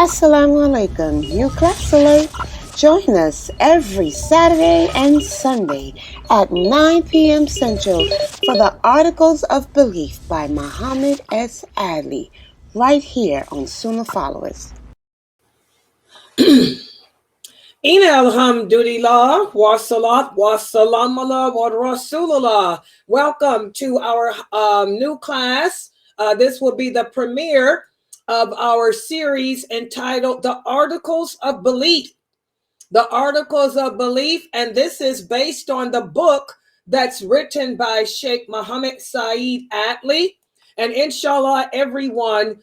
Assalamu alaikum, new class alert. Join us every Saturday and Sunday at 9 p.m. Central for the Articles of Belief by Muhammad S. Adli, right here on Sunnahfollowers. Ina alhamdulillah, wa salat, wa salam ala wa rasulullah. Welcome to our new class. This will be the premiere of our series entitled The Articles of Belief. The Articles of Belief, and this is based on the book that's written by Sheikh Muhammad Saeed Atli. And inshallah, everyone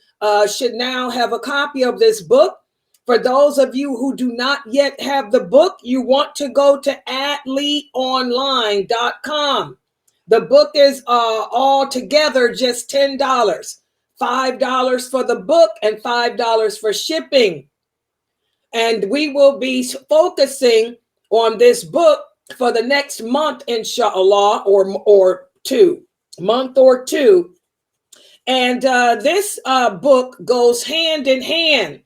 should now have a copy of this book. For those of you who do not yet have the book, you want to go to lailanasheeba.com. The book is all together just $10, $5 for the book and $5 for shipping. And we will be focusing on this book for the next month, inshallah, or two. And this book goes hand in hand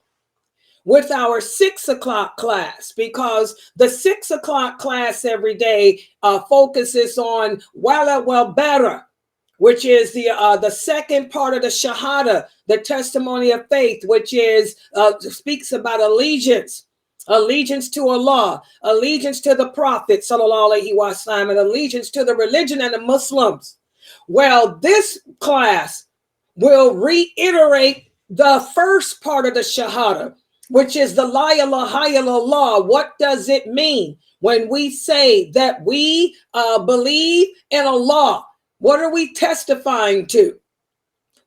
with our 6 o'clock class, because the 6 o'clock class every day focuses on Wala Wal Bara, which is the second part of the Shahada, the testimony of faith, which is speaks about allegiance to Allah, allegiance to the Prophet, sallallahu alaihi wasallam, and allegiance to the religion and the Muslims. Well, this class will reiterate the first part of the Shahada, which is the La ilaha illallah. What does it mean when we say that we believe in Allah? What are we testifying to?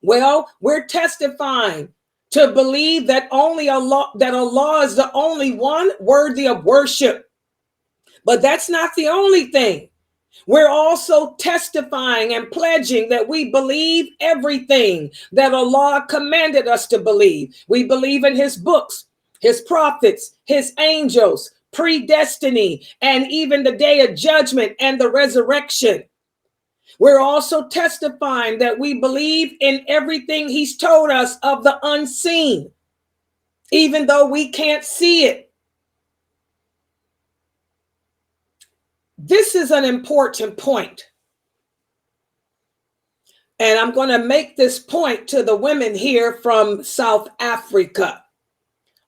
Well, we're testifying to believe that Allah is the only one worthy of worship. But that's not the only thing. We're also testifying and pledging that we believe everything that Allah commanded us to believe. We believe in his books, his prophets, his angels, predestiny, and even the day of judgment and the resurrection. We're also testifying that we believe in everything he's told us of the unseen, even though we can't see it. This is an important point. And I'm going to make this point to the women here from South Africa.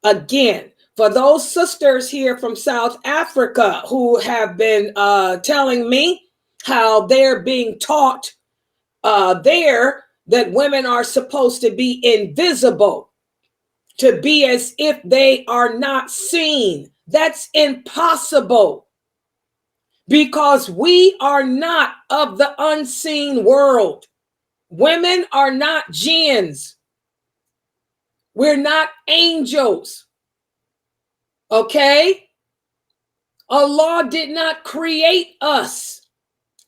Again, for those sisters here from South Africa who have been telling me how they're being taught there that women are supposed to be invisible, to be as if they are not seen. That's impossible, because we are not of the unseen world. Women are not jinns. We're not angels. Okay? Allah did not create us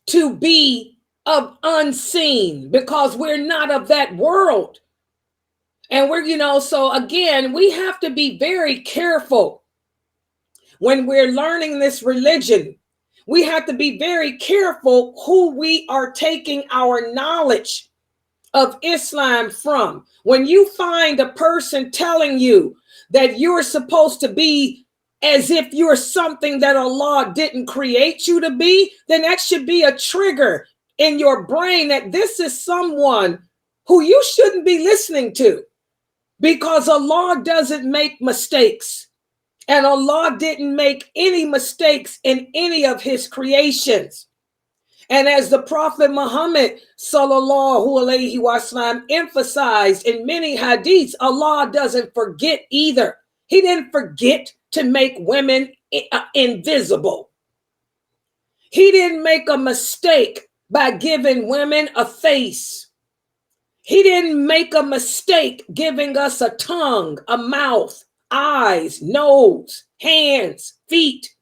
to be of unseen, because we're not of that world. And so again, we have to be very careful when we're learning this religion. We have to be very careful who we are taking our knowledge of Islam from. When you find a person telling you that you're supposed to be as if you're something that Allah didn't create you to be, then that should be a trigger in your brain that this is someone who you shouldn't be listening to, because Allah doesn't make mistakes. And Allah didn't make any mistakes in any of his creations. And as the Prophet Muhammad sallallahu alaihi wasallam emphasized in many hadiths, Allah doesn't forget either. He didn't forget to make women invisible. He didn't make a mistake by giving women a face. He didn't make a mistake giving us a tongue, a mouth, eyes, nose, hands, feet.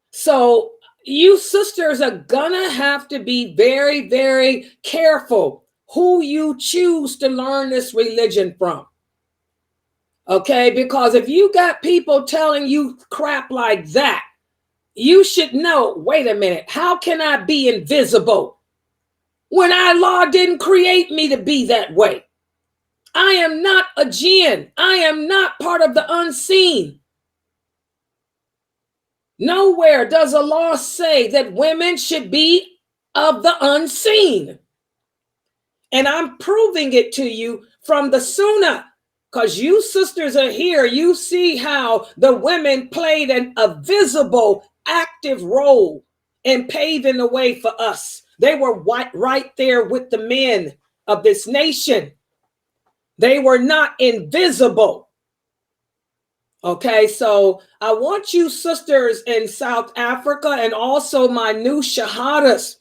So you sisters are gonna have to be very, very careful who you choose to learn this religion from. Okay, because if you got people telling you crap like that, you should know, wait a minute, how can I be invisible when Allah didn't create me to be that way? I am not a jinn. I am not part of the unseen. Nowhere does Allah say that women should be of the unseen. And I'm proving it to you from the Sunnah, because you sisters are here. You see how the women played a visible, active role in paving the way for us. They were right there with the men of this nation. They were not invisible. Okay, so I want you sisters in South Africa and also my new shahadas.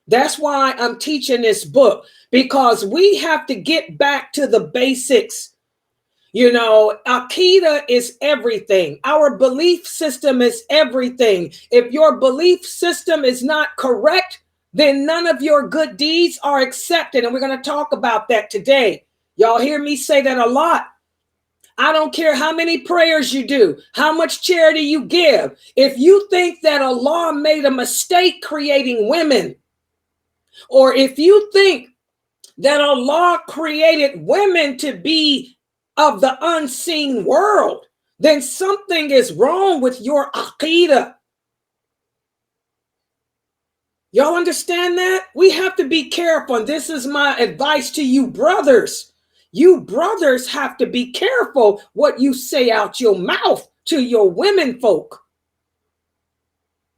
That's why I'm teaching this book, because we have to get back to the basics. You know, Aqidah is everything. Our belief system is everything. If your belief system is not correct, then none of your good deeds are accepted. And we're going to talk about that today. Y'all hear me say that a lot. I don't care how many prayers you do, how much charity you give. If you think that Allah made a mistake creating women, or if you think that Allah created women to be of the unseen world, then something is wrong with your aqidah. Y'all understand that? We have to be careful. And this is my advice to you brothers. You brothers have to be careful what you say out your mouth to your women folk.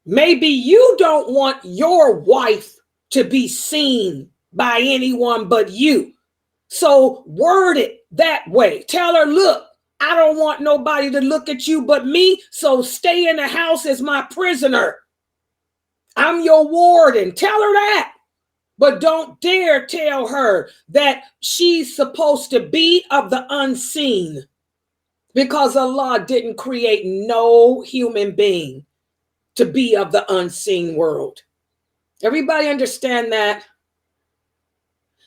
Maybe you don't want your wife to be seen by anyone but you. So word it that way. Tell her, look, I don't want nobody to look at you but me, so stay in the house as my prisoner. I'm your warden. Tell her that. But don't dare tell her that she's supposed to be of the unseen, because Allah didn't create no human being to be of the unseen world. Everybody understand that?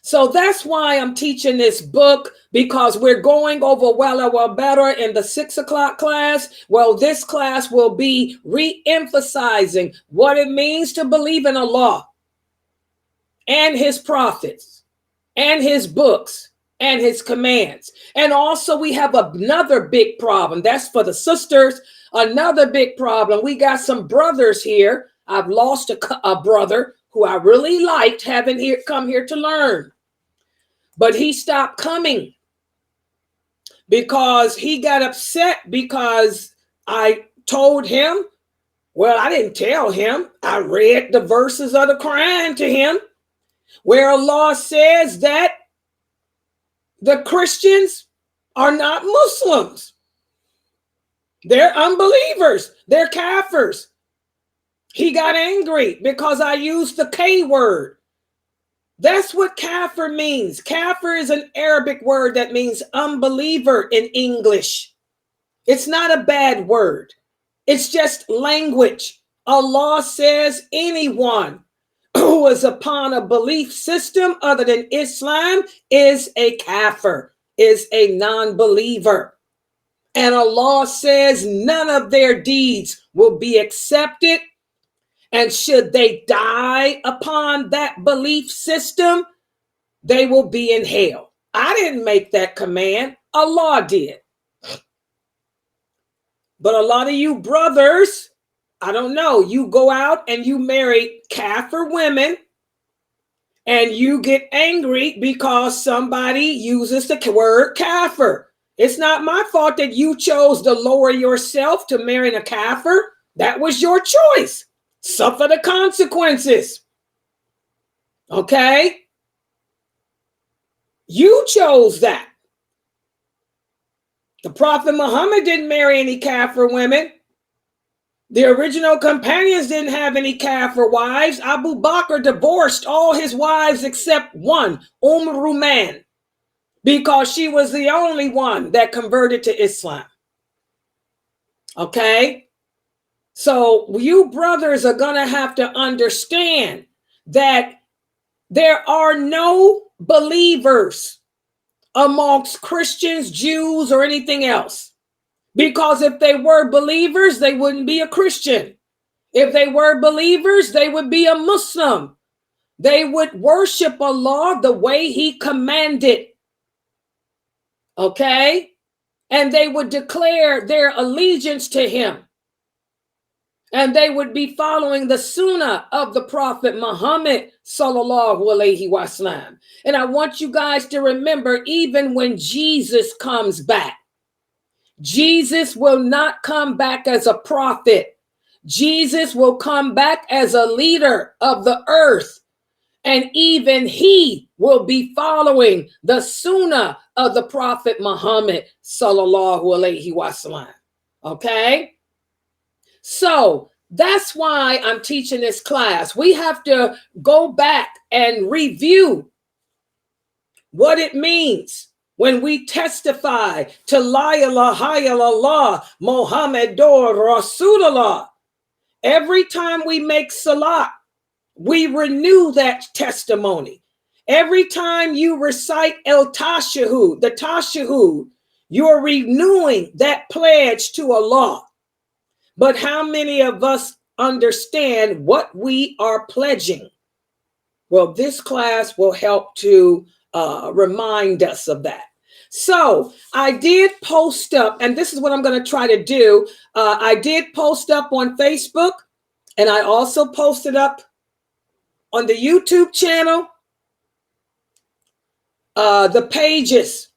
So that's why I'm teaching this book, because we're going over Wala Wal Bara in the 6 o'clock class. Well, this class will be re-emphasizing what it means to believe in Allah and his prophets and his books and his commands. And also we have another big problem. That's for the sisters. Another big problem. We got some brothers here. I've lost a brother who I really liked having come here to learn. But he stopped coming because he got upset because I told him, well, I didn't tell him. I read the verses of the Quran to him where Allah says that the Christians are not Muslims. They're unbelievers. They're kafirs. He got angry because I used the K word. That's what kafir means. Kafir is an Arabic word that means unbeliever in English. It's not a bad word. It's just language. Allah says anyone who is upon a belief system other than Islam is a kafir, is a non-believer. And Allah says none of their deeds will be accepted. And should they die upon that belief system, they will be in hell. I didn't make that command. Allah did. But a lot of you brothers, I don't know, you go out and you marry kafir women and you get angry because somebody uses the word kafir. It's not my fault that you chose to lower yourself to marry a kafir. That was your choice. Suffer the consequences. Okay? You chose that. The Prophet Muhammad didn't marry any kafir women. The original companions didn't have any kafir wives. Abu Bakr divorced all his wives except one, Ruman, because she was the only one that converted to Islam. Okay? So you brothers are going to have to understand that there are no believers amongst Christians, Jews, or anything else. Because if they were believers, they wouldn't be a Christian. If they were believers, they would be a Muslim. They would worship Allah the way he commanded. Okay? And they would declare their allegiance to him. And they would be following the sunnah of the Prophet Muhammad sallallahu alaihi wasallam. And I want you guys to remember, even when Jesus comes back, Jesus will not come back as a prophet. Jesus will come back as a leader of the earth. And even he will be following the sunnah of the Prophet Muhammad sallallahu alaihi wasallam. Okay? So that's why I'm teaching this class. We have to go back and review what it means when we testify to La ilaha illallah Muhammadur Rasulullah. Every time we make salat, we renew that testimony. Every time you recite El Tashahud, the Tashahud, you're renewing that pledge to Allah. But how many of us understand what we are pledging? Well, this class will help to remind us of that. So I did post up, and this is what I'm going to try to do. I did post up on Facebook, and I also posted up on the YouTube channel the pages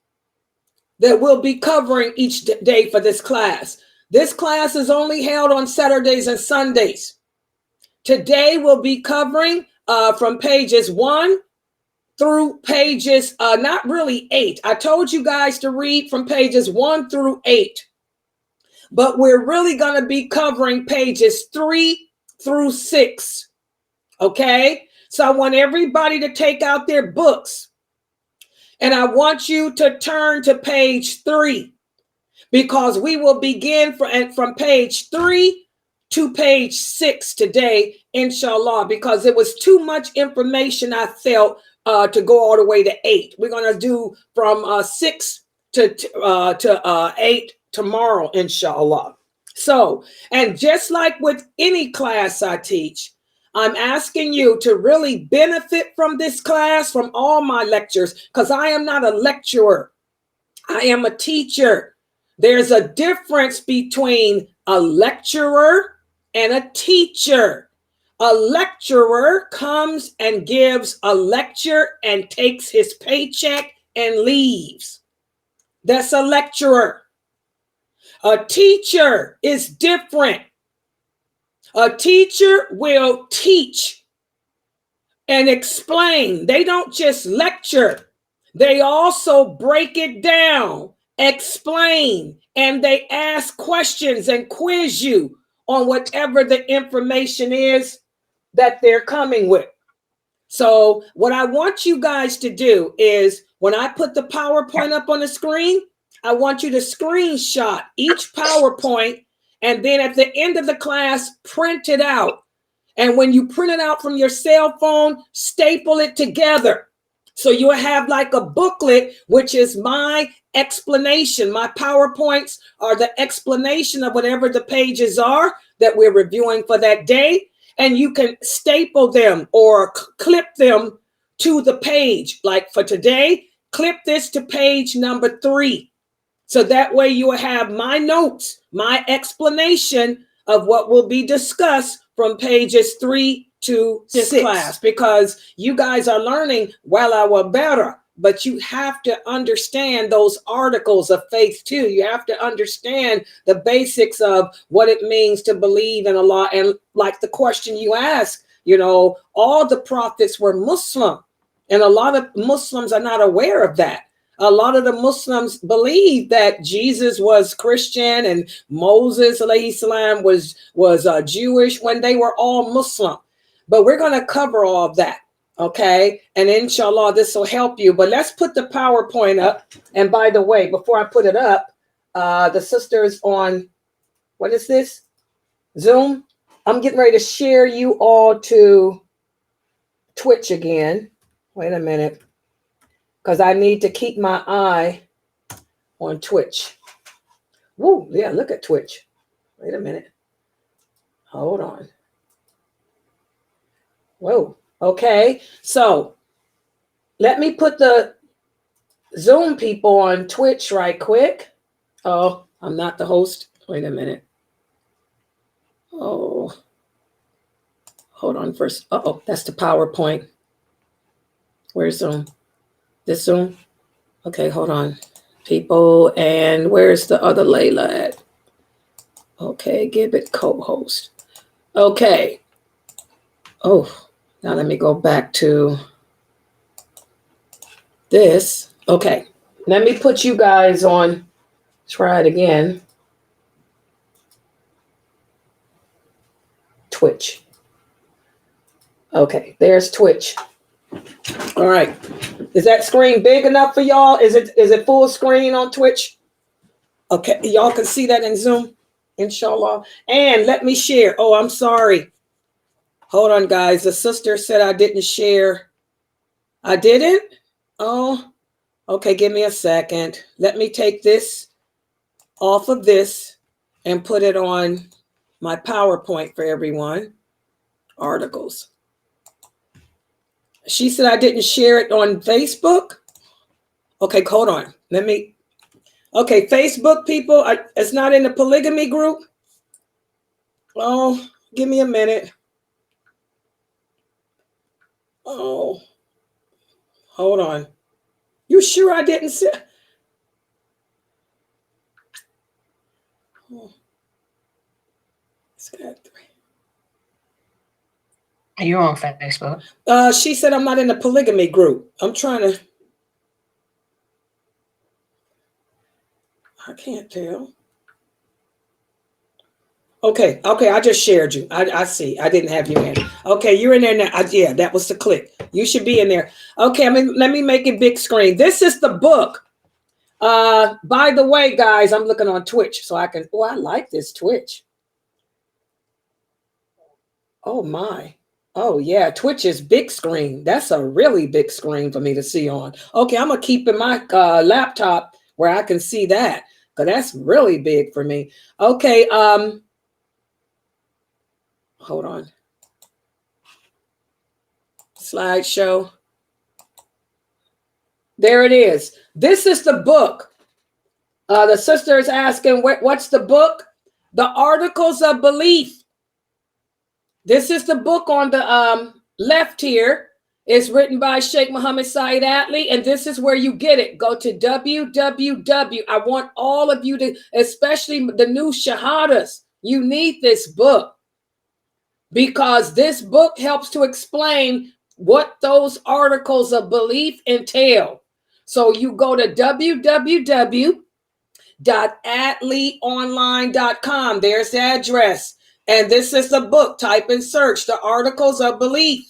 that we'll be covering each day for this class. This class is only held on Saturdays and Sundays. Today we'll be covering from pages 1 through pages, not really 8. I told you guys to read from pages 1 through 8. But we're really going to be covering pages 3 through 6. Okay? So I want everybody to take out their books. And I want you to turn to page 3. Because we will begin from page 3 to page 6 today, inshallah, because it was too much information I felt to go all the way to 8. We're going to do from 6 to 8 tomorrow, inshallah. So, and just like with any class I teach, I'm asking you to really benefit from this class, from all my lectures, because I am not a lecturer. I am a teacher. There's a difference between a lecturer and a teacher. A lecturer comes and gives a lecture and takes his paycheck and leaves. That's a lecturer. A teacher is different. A teacher will teach and explain. They don't just lecture. They also break it down, explain, and they ask questions and quiz you on whatever the information is that they're coming with. So what I want you guys to do is when I put the PowerPoint up on the screen, I want you to screenshot each PowerPoint, and then at the end of the class, print it out. And when you print it out from your cell phone, staple it together. So you'll have like a booklet, which is my explanation. My PowerPoints are the explanation of whatever the pages are that we're reviewing for that day. And you can staple them or clip them to the page. Like for today, clip this to page number 3. So that way you will have my notes, my explanation of what will be discussed from pages 3 to 6 class, because you guys are learning Wala Wal Bara, but you have to understand those articles of faith too. You have to understand the basics of what it means to believe in Allah. And like the question you asked, you know, all the prophets were Muslim, and a lot of Muslims are not aware of that. A lot of the Muslims believe that Jesus was Christian and Moses alayhi salam was Jewish when they were all Muslim. But we're going to cover all of that, okay? And inshallah, this will help you. But let's put the PowerPoint up. And by the way, before I put it up, the sisters on, what is this? Zoom. I'm getting ready to share you all to Twitch again. Wait a minute, because I need to keep my eye on Twitch. Woo, yeah, look at Twitch. Wait a minute. Hold on. Whoa, okay. So let me put the Zoom people on Twitch right quick. Oh, I'm not the host. Wait a minute. Oh, hold on first. Uh-oh, that's the PowerPoint. Where's Zoom? This Zoom? Okay, hold on. People, and where's the other Layla at? Okay, give it co-host. Okay. Oh, now let me go back to this. Okay, let me put you guys on. Try it again. Twitch. Okay, there's Twitch. All right. Is that screen big enough for y'all? Is it full screen on Twitch? Okay, y'all can see that in Zoom, inshallah. And let me share. Oh, I'm sorry. Hold on, guys. The sister said I didn't share. I didn't? Oh, okay. Give me a second. Let me take this off of this and put it on my PowerPoint for everyone. Articles. She said I didn't share it on Facebook. Okay, hold on. Okay, Facebook people, it's not in the polygamy group. Oh, give me a minute. Oh, hold on. You sure I didn't say? Oh, it's got 3. Are you on Facebook? She said I'm not in the polygamy group. I'm trying to. I can't tell. Okay, I just shared you. I see. I didn't have you in. Okay, you're in there now. Yeah, that was the click. You should be in there. Okay, let me make it big screen. This is the book. By the way, guys, I'm looking on Twitch so I can. Oh, I like this Twitch. Oh my. Oh yeah, Twitch is big screen. That's a really big screen for me to see on. Okay, I'm gonna keep in my laptop where I can see that, because that's really big for me. Okay, hold on. Slideshow. There it is. This is the book. The sister is asking, what's the book? The Articles of Belief. This is the book on the left here. It's written by Sheikh Muhammad Saeed Atli, and this is where you get it. Go to www. I want all of you to, especially the new shahadas, you need this book, because this book helps to explain what those articles of belief entail. So you go to www.atlionline.com. There's the address. And this is the book. Type in search, the Articles of Belief.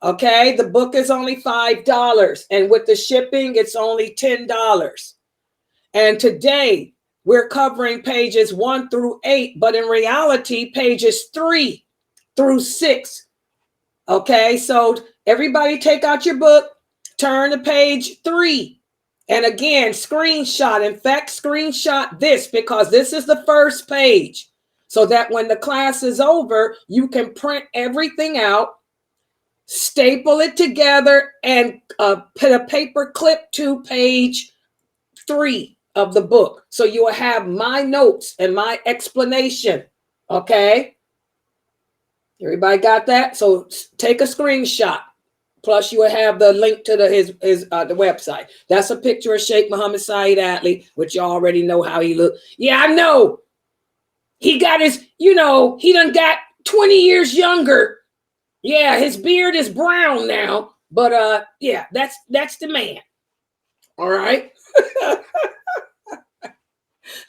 Okay, the book is only $5. And with the shipping, it's only $10. And today, we're covering pages 1 through 8, but in reality, pages 3 through 6. Okay, so everybody take out your book, turn to page 3. And again, screenshot. In fact, screenshot this, because this is the first page, so that when the class is over, you can print everything out, staple it together, and put a paper clip to page 3 of the book. So you will have my notes and my explanation. Okay? Everybody got that? So take a screenshot. Plus, you will have the link to the website. That's a picture of Sheikh Muhammad Saeed Atli, which you already know how he looked. Yeah, I know. He got his, he done got 20 years younger. Yeah, his beard is brown now. But yeah, that's the man. All right.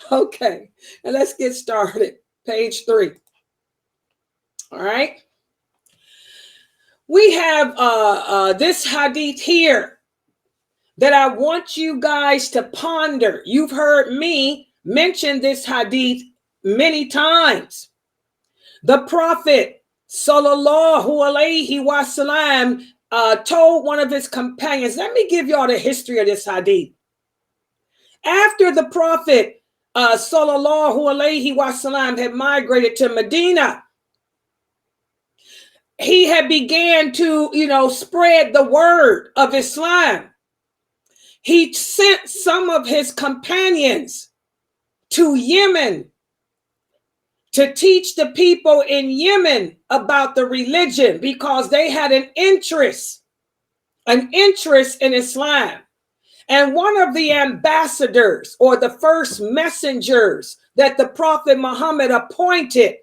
Okay, and let's get started. Page 3. All right. We have this hadith here that I want you guys to ponder. You've heard me mention this hadith many times. The Prophet sallallahu alaihi wasallam told one of his companions, let me give y'all the history of this hadith. After the Prophet sallallahu alaihi wasallam had migrated to Medina, he had began to, spread the word of Islam. he sent some of his companions to Yemen to teach the people in Yemen about the religion, because they had an interest in Islam. And one of the ambassadors, or the first messengers that the Prophet Muhammad appointed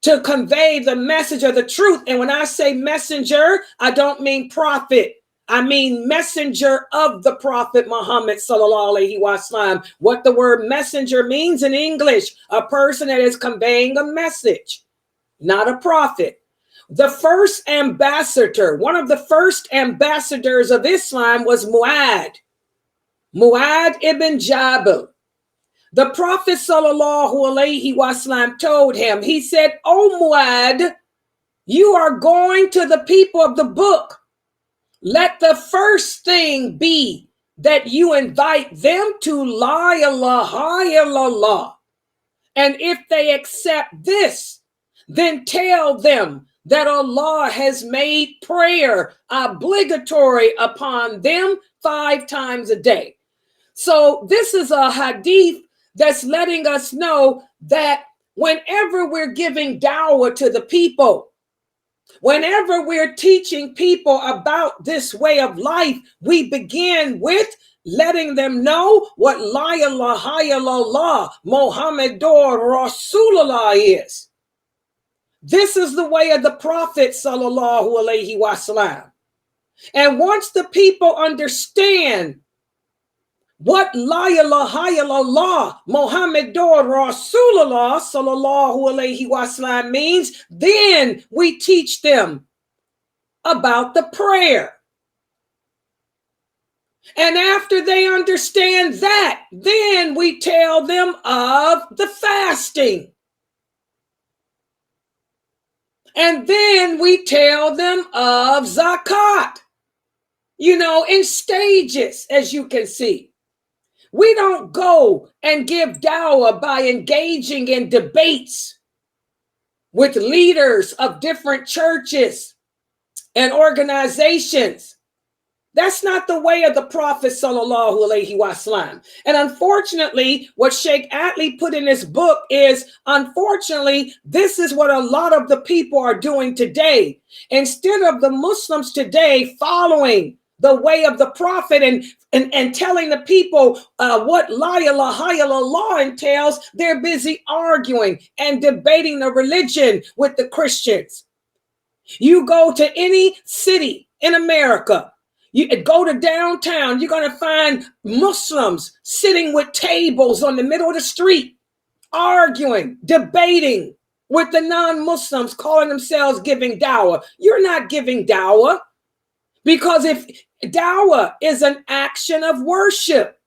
to convey the message of the truth. And when I say messenger, I don't mean prophet. I mean messenger of the Prophet Muhammad sallallahu alaihi wasallam. What the word messenger means in English, a person that is conveying a message, not a prophet. The first ambassador, one of the first ambassadors of Islam was Mu'adh ibn Jabal. The Prophet sallallahu alaihi wasallam told him, he said, "O Mu'adh, you are going to the people of the book. Let the first thing be that you invite them to la ilaha illallah. And if they accept this, then tell them that Allah has made prayer obligatory upon them 5 times a day." So this is a hadith that's letting us know that whenever we're giving dawah to the people, whenever we're teaching people about this way of life, we begin with letting them know what la ilaha illallah Muhammadur Rasulullah is. This is the way of the Prophet sallallahu alaihi wasallam. And once the people understand what la ilaha illallah Muhammadur Rasulullah sallallahu alaihi wasallam means, then we teach them about the prayer. And after they understand that, then we tell them of the fasting. And then we tell them of zakat, in stages, as you can see. We don't go and give dawah by engaging in debates with leaders of different churches and organizations. That's not the way of the Prophet sallallahu alaihi wasallam. And unfortunately, what Sheikh Atlee put in his book is, unfortunately, this is what a lot of the people are doing today. Instead of the Muslims today following the way of the Prophet and telling the people what la ilaha illallah entails, they're busy arguing and debating the religion with the Christians. You go to any city in America, you go to downtown, you're going to find Muslims sitting with tables on the middle of the street, arguing, debating with the non-Muslims, calling themselves giving dawah. You're not giving dawah, because if dawah is an action of worship,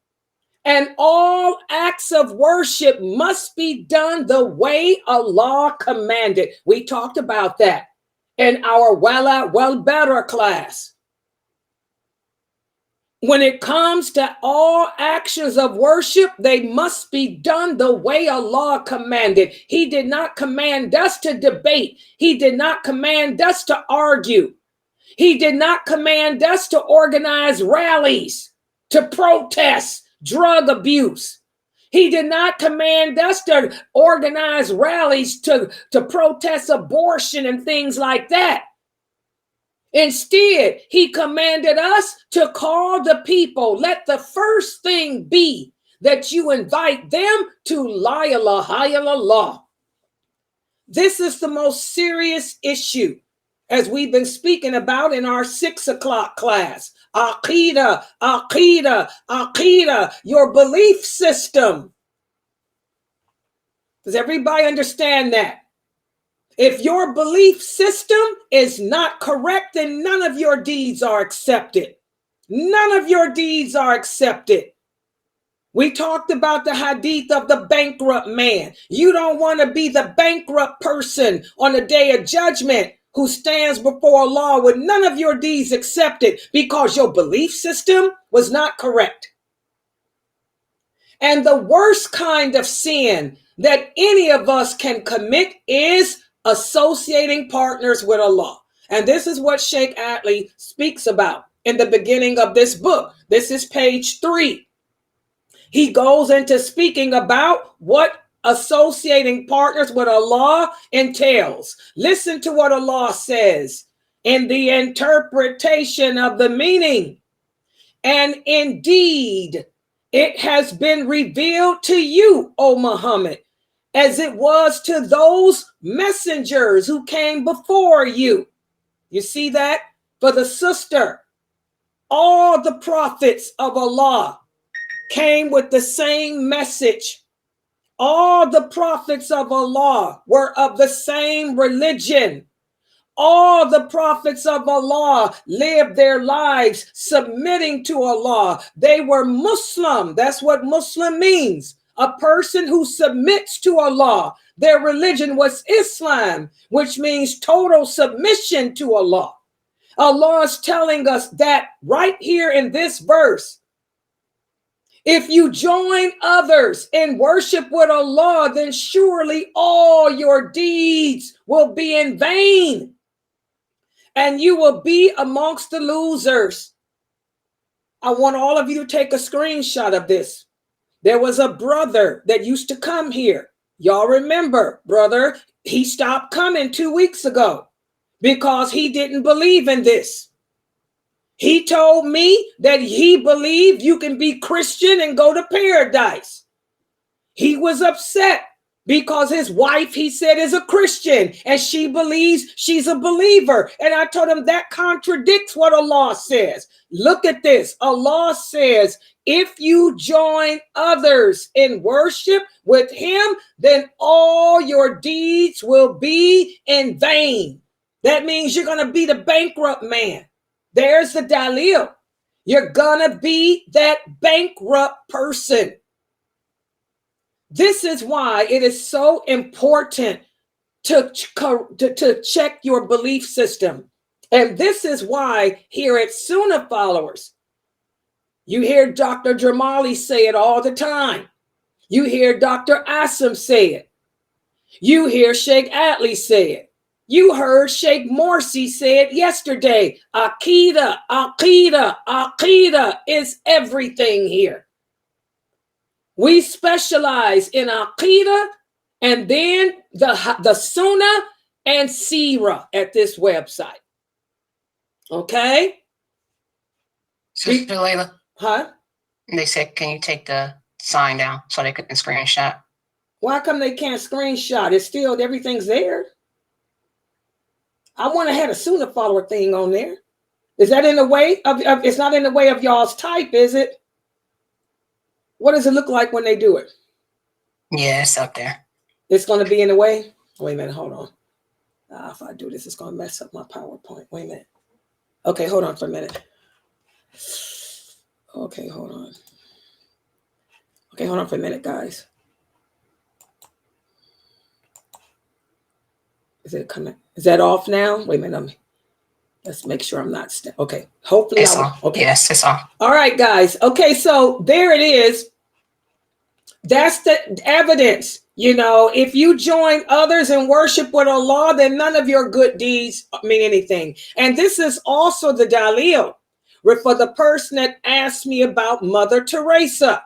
and all acts of worship must be done the way Allah commanded. We talked about that in our Wala Wal Bara class. When it comes to all actions of worship, they must be done the way Allah commanded. He did not command us to debate. He did not command us to argue. He did not command us to organize rallies to protest drug abuse. He did not command us to organize rallies to protest abortion and things like that. Instead, he commanded us to call the people. Let the first thing be that you invite them to la ilaha illallah. This is the most serious issue, as we've been speaking about in our 6 o'clock class. Aqidah, aqidah, aqidah, your belief system. Does everybody understand that? If your belief system is not correct, then none of your deeds are accepted. None of your deeds are accepted. We talked about the hadith of the bankrupt man. You don't want to be the bankrupt person on the day of judgment who stands before Allah with none of your deeds accepted because your belief system was not correct. And the worst kind of sin that any of us can commit is associating partners with Allah. And this is what Sheikh Atlee speaks about in the beginning of this book. This is page 3. He goes into speaking about what associating partners with Allah entails. Listen to what Allah says in the interpretation of the meaning. And indeed, it has been revealed to you, O Muhammad, as it was to those messengers who came before you. You see that? For the sister, all the prophets of Allah came with the same message. All the prophets of Allah were of the same religion. All the prophets of Allah lived their lives submitting to Allah. They were Muslim. That's what Muslim means. A person who submits to Allah. Their religion was Islam, which means total submission to Allah. Allah is telling us that right here in this verse. If you join others in worship with Allah, then surely all your deeds will be in vain. And you will be amongst the losers. I want all of you to take a screenshot of this. There was a brother that used to come here. Y'all remember, brother, he stopped coming 2 weeks ago because he didn't believe in this. He told me that he believed you can be Christian and go to paradise. He was upset because his wife, he said, is a Christian and she believes she's a believer. And I told him that contradicts what Allah says. Look at this. Allah says, if you join others in worship with him, then all your deeds will be in vain. That means you're going to be the bankrupt man. There's the dalil. You're going to be that bankrupt person. This is why it is so important to check your belief system. And this is why here at Sunnahfollowers, you hear Dr. Jamali say it all the time. You hear Dr. Asim say it. You hear Sheikh Atlee say it. You heard Sheikh Morsi say it yesterday. Aqidah, Aqidah, Aqidah is everything here. We specialize in Aqidah and then the Sunnah and Sirah at this website. Okay? Sister Layla. Huh? They said, can you take the sign down so they can screenshot? Why come they can't screenshot? It's still, everything's there. I want to have a Sunnah follower thing on there. Is that in the way of it's not in the way of y'all's type, is it? What does it look like when they do it? Yeah, it's up there. It's going to be in the way? Wait a minute, hold on. If I do this, it's going to mess up my PowerPoint. Wait a minute. Okay, hold on for a minute. Okay, hold on. Okay, hold on for a minute, guys. Is it coming? Is that off now? Wait a minute. Let's make sure I'm not. Okay. Hopefully. It's on. Okay. Yes, it's on. All right, guys. Okay, so there it is. That's the evidence. You know, if you join others in worship with Allah, then none of your good deeds mean anything. And this is also the dalil for the person that asked me about Mother Teresa.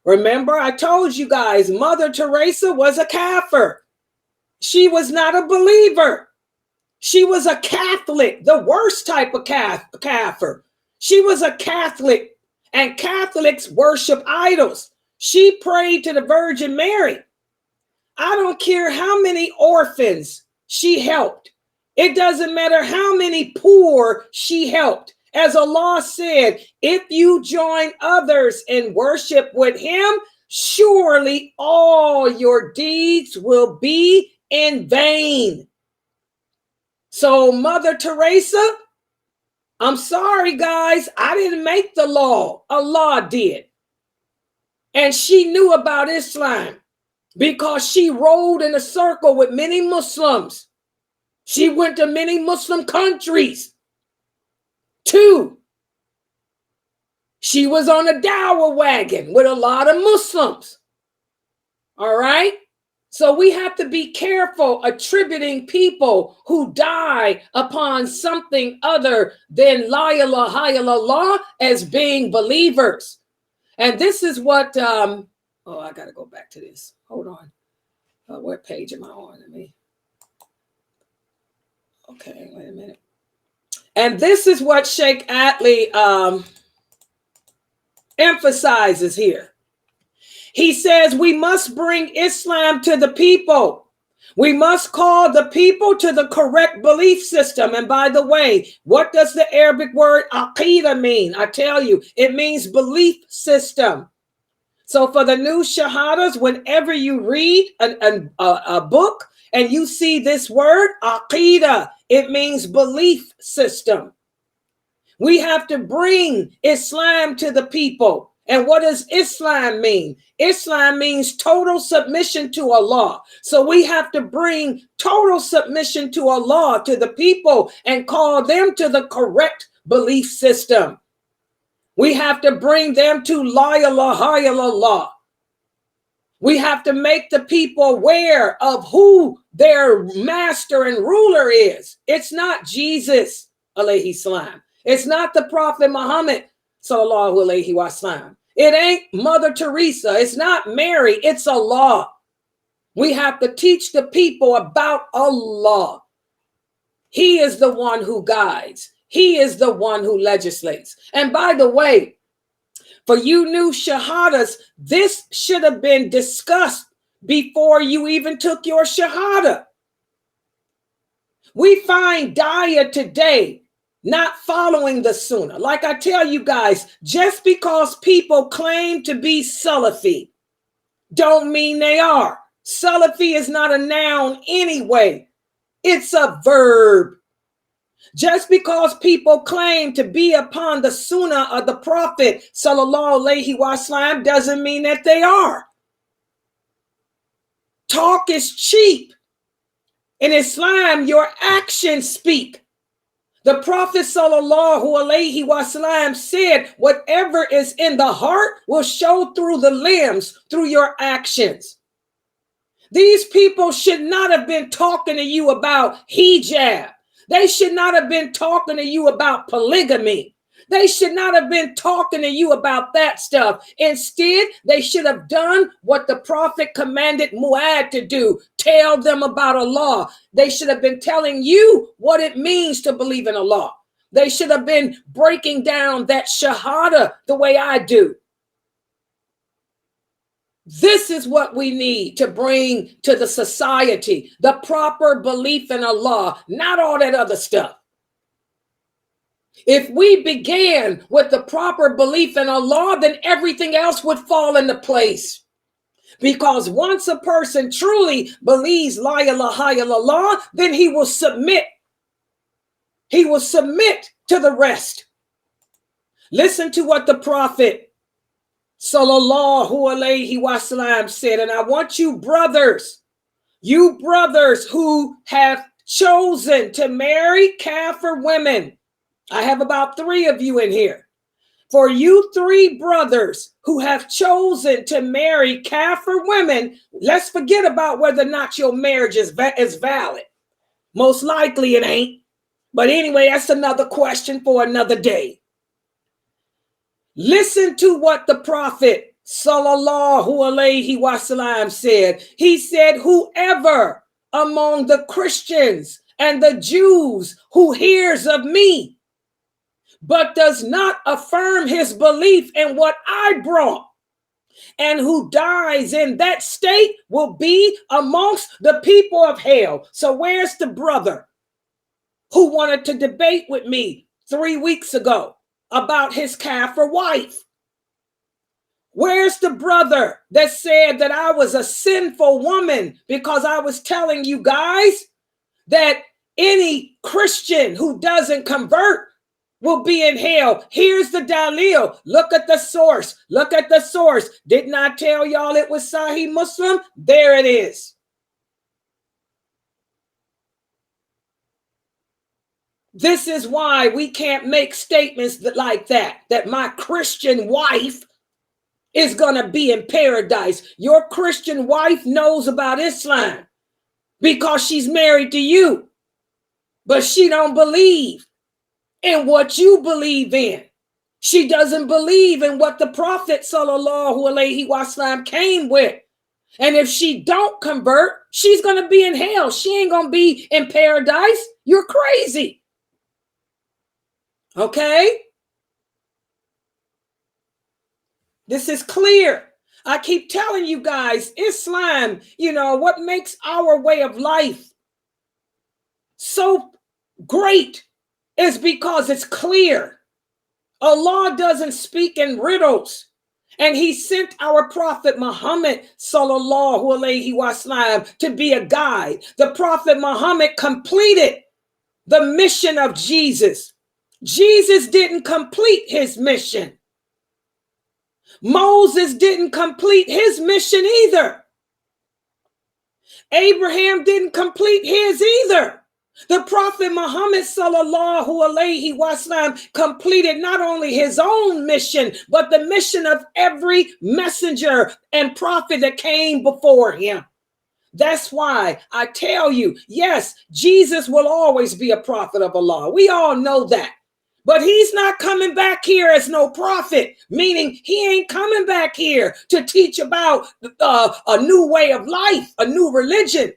Remember, I told you guys, Mother Teresa was a kafir. She was not a believer. She was a Catholic, the worst type of kafir. She was a Catholic, and Catholics worship idols. She prayed to the Virgin Mary. I don't care how many orphans she helped. It doesn't matter how many poor she helped. As Allah said, if you join others in worship with him, surely all your deeds will be in vain. So Mother Teresa, I'm sorry, guys. I didn't make the law. Allah did. And she knew about Islam because she rode in a circle with many Muslims. She went to many Muslim countries. 2, she was on a dawah wagon with a lot of Muslims. All right. So we have to be careful attributing people who die upon something other than la ilaha illallah as being believers. And this is what, oh, I got to go back to this. Hold on. What page am I on? Okay, wait a minute. And this is what Sheikh Atlee emphasizes here. He says we must bring Islam to the people. We must call the people to the correct belief system. And by the way, what does the Arabic word aqidah mean? I tell you, it means belief system. So for the new shahadas, whenever you read a book and you see this word aqidah, it means belief system. We have to bring Islam to the people. And what does Islam mean? Islam means total submission to Allah. So we have to bring total submission to Allah to the people and call them to the correct belief system. We have to bring them to la ilaha illallah. We have to make the people aware of who their master and ruler is. It's not Jesus, alayhi salam. It's not the Prophet Muhammad, sallallahu alayhi wa sallam. It ain't Mother Teresa. It's not Mary. It's Allah. We have to teach the people about Allah. He is the one who guides. He is the one who legislates. And by the way, for you new shahadas, this should have been discussed before you even took your shahada. We find Daya today not following the Sunnah. Like I tell you guys, just because people claim to be Salafi don't mean they are. Salafi is not a noun anyway. It's a verb. Just because people claim to be upon the Sunnah of the Prophet sallallahu alaihi wasallam doesn't mean that they are. Talk is cheap. In Islam, your actions speak. The Prophet sallallahu alaihi wasallam said, whatever is in the heart will show through the limbs, through your actions. These people should not have been talking to you about hijab. They should not have been talking to you about polygamy. They should not have been talking to you about that stuff. Instead, they should have done what the Prophet commanded Mu'adh to do. Tell them about Allah. They should have been telling you what it means to believe in Allah. They should have been breaking down that shahada the way I do. This is what we need to bring to the society, the proper belief in Allah, not all that other stuff. If we began with the proper belief in Allah, then everything else would fall into place. Because once a person truly believes la ilaha illallah, then he will submit. He will submit to the rest. Listen to what the Prophet sallallahu alayhi wasallam said, and I want you brothers who have chosen to marry Kafir women. I have about 3 of you in here. For you 3 brothers who have chosen to marry Kafir women, let's forget about whether or not your marriage is valid. Most likely it ain't. But anyway, that's another question for another day. Listen to what the Prophet sallallahu alaihi wasallam said. He said, whoever among the Christians and the Jews who hears of me but does not affirm his belief in what I brought, and who dies in that state will be amongst the people of hell. So where's the brother who wanted to debate with me 3 weeks ago about his Kafir wife? Where's the brother that said that I was a sinful woman because I was telling you guys that any Christian who doesn't convert will be in hell? Here's the dalil. Look at the source. Look at the source. Didn't I tell y'all it was Sahih Muslim? There it is. This is why we can't make statements like that my Christian wife is going to be in paradise. Your Christian wife knows about Islam because she's married to you, but she don't believe in what you believe in. She doesn't believe in what the Prophet ﷺ came with. And if she don't convert, she's going to be in hell. She ain't going to be in paradise. You're crazy. Okay? This is clear. I keep telling you guys, Islam, what makes our way of life so great is because it's clear. Allah doesn't speak in riddles. And he sent our Prophet Muhammad ﷺ to be a guide. The Prophet Muhammad completed the mission of Jesus. Jesus didn't complete his mission. Moses didn't complete his mission either. Abraham didn't complete his either. The Prophet Muhammad ﷺ completed not only his own mission, but the mission of every messenger and prophet that came before him. That's why I tell you, yes, Jesus will always be a prophet of Allah. We all know that. But he's not coming back here as no prophet, meaning he ain't coming back here to teach about a new way of life, a new religion.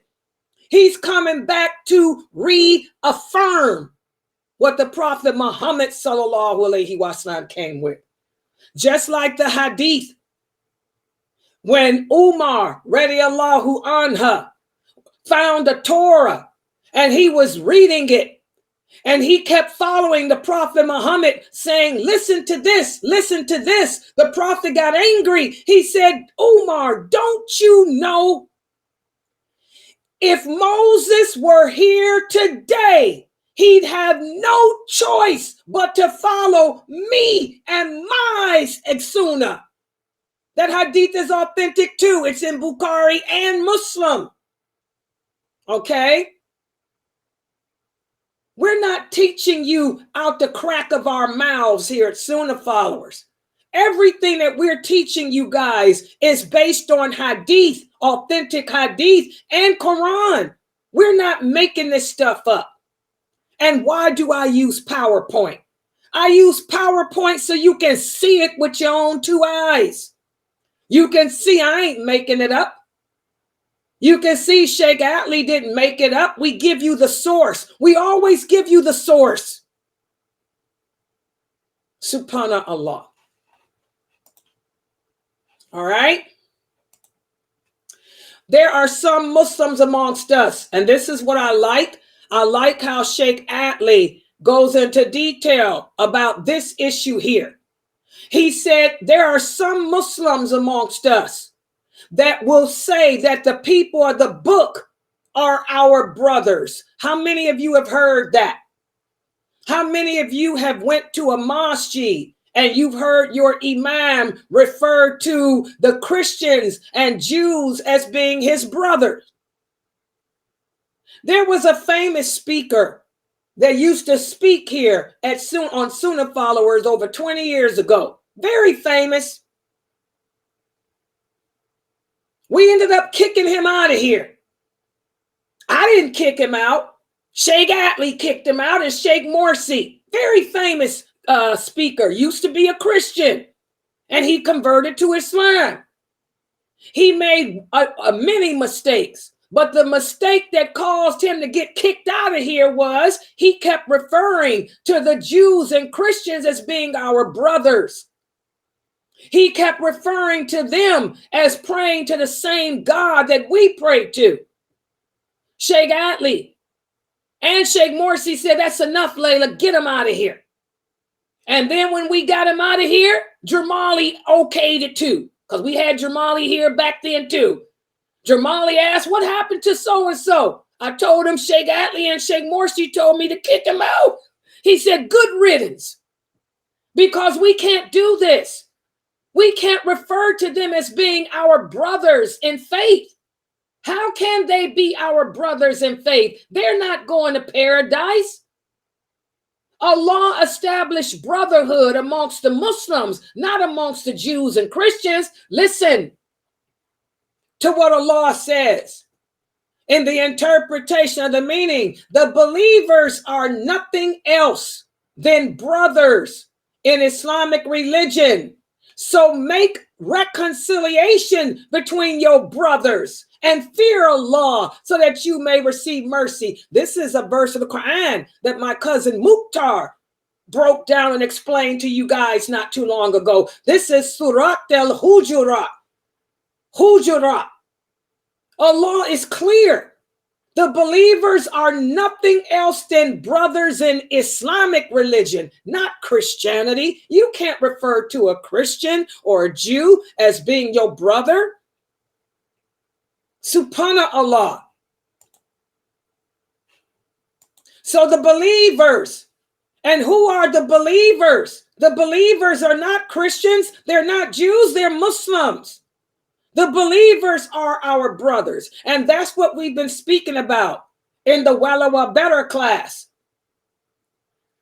He's coming back to reaffirm what the Prophet Muhammad ﷺ came with. Just like the hadith, when Umar radiallahu anha found the Torah and he was reading it, and he kept following the Prophet Muhammad saying, listen to this, listen to this. The Prophet got angry. He said, Umar, don't you know? If Moses were here today, he'd have no choice but to follow me and my sunnah. That hadith is authentic too. It's in Bukhari and Muslim. Okay? We're not teaching you out the crack of our mouths here at Sunnah Followers. Everything that we're teaching you guys is based on hadith, authentic hadith, and Quran. We're not making this stuff up. And why do I use PowerPoint? I use PowerPoint so you can see it with your own two eyes. You can see I ain't making it up. You can see Sheikh Atlee didn't make it up. We give you the source. We always give you the source. Subhanallah. All right. There are some Muslims amongst us, and this is what I like. I like how Sheikh Atlee goes into detail about this issue here. He said there are some Muslims amongst us that will say that the people of the book are our brothers. How many of you have heard that? How many of you have went to a mosque and you've heard your imam refer to the Christians and Jews as being his brothers? There was a famous speaker that used to speak here on Sunnah Followers over 20 years ago. Very famous. We ended up kicking him out of here. I didn't kick him out. Sheikh Atlee kicked him out, and Sheikh Morsi, very famous speaker, used to be a Christian, and he converted to Islam. He made many mistakes, but the mistake that caused him to get kicked out of here was he kept referring to the Jews and Christians as being our brothers. He kept referring to them as praying to the same God that we pray to. Sheikh Atlee and Sheikh Morsi said, that's enough, Layla, get him out of here. And then when we got him out of here, Jamali okayed it too, because we had Jamali here back then too. Jamali asked, what happened to so-and-so? I told him Sheikh Atlee and Sheikh Morsi told me to kick him out. He said, good riddance, because we can't do this. We can't refer to them as being our brothers in faith. How can they be our brothers in faith? They're not going to paradise. Allah established brotherhood amongst the Muslims, not amongst the Jews and Christians. Listen to what Allah says in the interpretation of the meaning. The believers are nothing else than brothers in Islamic religion. So make reconciliation between your brothers and fear Allah so that you may receive mercy. This is a verse of the Quran that my cousin Mukhtar broke down and explained to you guys not too long ago. This is Surat al-Hujurat. Hujurat. Allah is clear. The believers are nothing else than brothers in Islamic religion, not Christianity. You can't refer to a Christian or a Jew as being your brother. Subhanallah. So the believers, and who are the believers? The believers are not Christians. They're not Jews. They're Muslims. The believers are our brothers. And that's what we've been speaking about in the Wala Wal Bara class.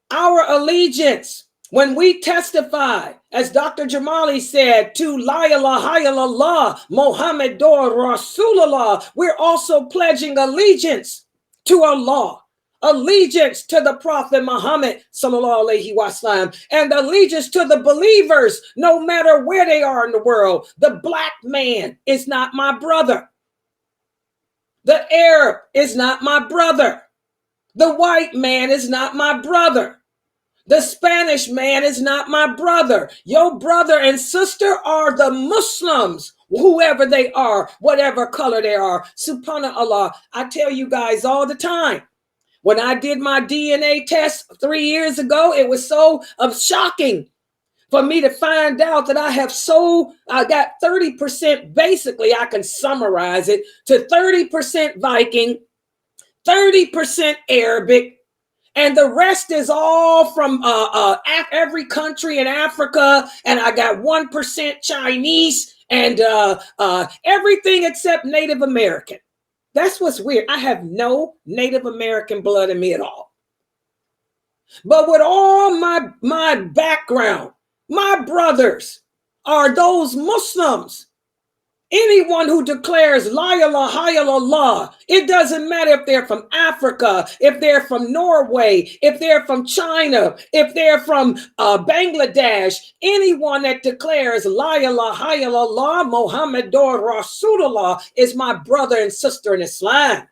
Our allegiance, when we testify, as Dr. Jamali said, to La ilaha illallah, Muhammadur Rasulullah, we're also pledging allegiance to Allah, allegiance to the Prophet Muhammad sallallahu alaihi wasallam, and allegiance to the believers, no matter where they are in the world. The black man is not my brother. The Arab is not my brother. The white man is not my brother. The Spanish man is not my brother. Your brother and sister are the Muslims, whoever they are, whatever color they are. Subhanallah, I tell you guys all the time, when I did my DNA test 3 years ago, it was so shocking for me to find out that I got 30%, basically I can summarize it to 30% Viking, 30% Arabic, and the rest is all from every country in Africa, and I got 1% Chinese, and everything except Native American. That's what's weird. I have no Native American blood in me at all. But with all my background, my brothers are those Muslims. Anyone who declares La ilaha illallah, it doesn't matter if they're from Africa, if they're from Norway, if they're from China, if they're from Bangladesh, anyone that declares La ilaha illallah, Muhammadur Rasulullah is my brother and sister in Islam.